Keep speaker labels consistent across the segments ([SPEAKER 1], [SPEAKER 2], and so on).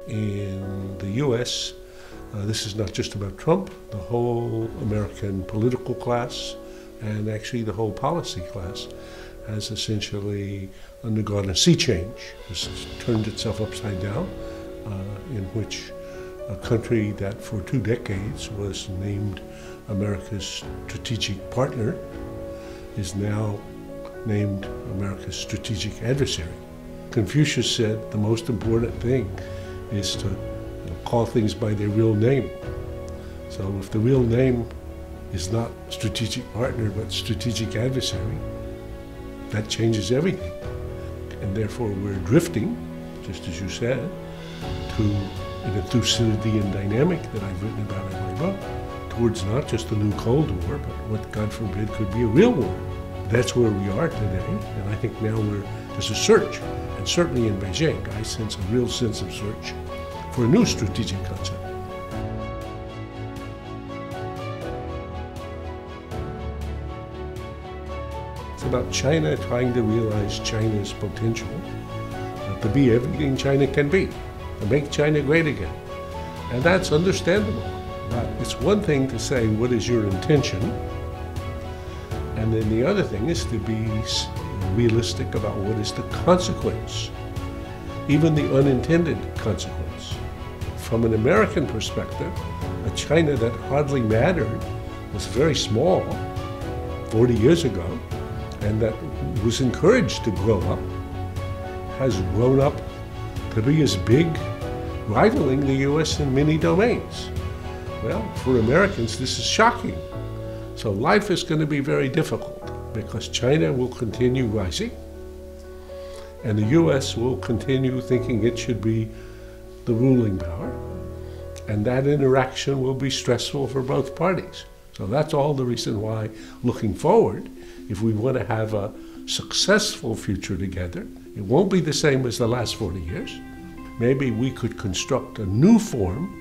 [SPEAKER 1] in the US, this is not just about Trump, the whole American political class and actually the whole policy class has essentially undergone a sea change. This has turned itself upside down, in which a country that for 2 decades was named America's strategic partner is now named America's strategic adversary. Confucius said the most important thing is to call things by their real name. So if the real name is not strategic partner but strategic adversary, that changes everything. And therefore we're drifting, just as you said, to in a Thucydidean dynamic that I've written about in my book, towards not just a new Cold War, but what, God forbid, could be a real war. That's where we are today, and I think now there's a search, and certainly in Beijing, I sense a real sense of search for a new strategic concept. It's about China trying to realize China's potential to be everything China can be, to make China great again. And that's understandable. But it's one thing to say, what is your intention? And then the other thing is to be realistic about what is the consequence, even the unintended consequence. From an American perspective, a China that hardly mattered, was very small 40 years ago, and that was encouraged to grow up, has grown up to be as big, rivaling the US in many domains. Well, for Americans, this is shocking. So life is going to be very difficult because China will continue rising and the US will continue thinking it should be the ruling power. And that interaction will be stressful for both parties. So that's all the reason why, looking forward, if we want to have a successful future together, it won't be the same as the last 40 years. Maybe we could construct a new form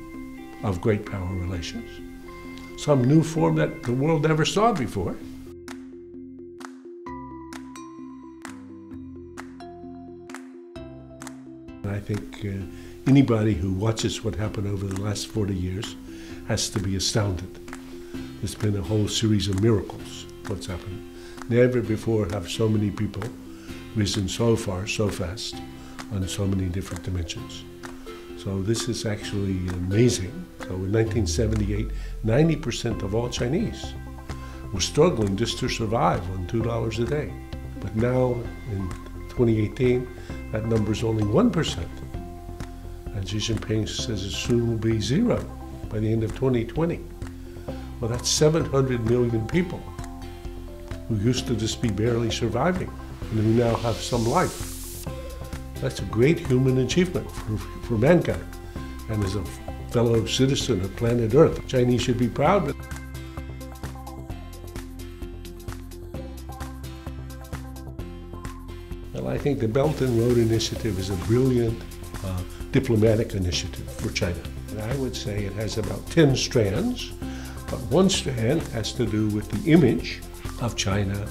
[SPEAKER 1] of great power relations, some new form that the world never saw before. And I think anybody who watches what happened over the last 40 years has to be astounded. There's been a whole series of miracles, what's happened. Never before have so many people risen so far, so fast, on so many different dimensions. So this is actually amazing. So in 1978, 90% of all Chinese were struggling just to survive on $2 a day. But now, in 2018, that number is only 1%. And Xi Jinping says it soon will be 0 by the end of 2020. Well, that's 700 million people who used to just be barely surviving and who now have some life. That's a great human achievement for mankind. And as a fellow citizen of planet Earth, Chinese should be proud. Well, I think the Belt and Road Initiative is a brilliant diplomatic initiative for China. And I would say it has about 10 strands, but one strand has to do with the image of China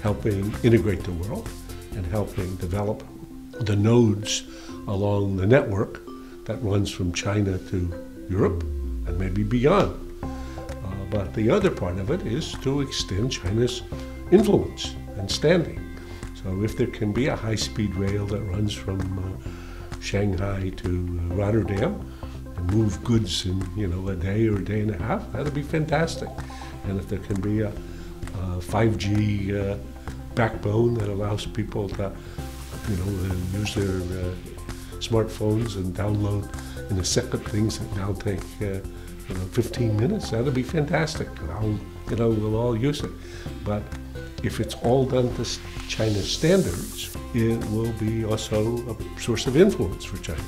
[SPEAKER 1] helping integrate the world and helping develop the nodes along the network that runs from China to Europe and maybe beyond. But the other part of it is to extend China's influence and standing. So if there can be a high-speed rail that runs from Shanghai to Rotterdam and move goods in a day or a day and a half, that'd be fantastic. And if there can be a 5G backbone that allows people to use their smartphones and download in a second things that now take 15 minutes. That'll be fantastic. We'll all use it. But if it's all done to China's standards, it will be also a source of influence for China.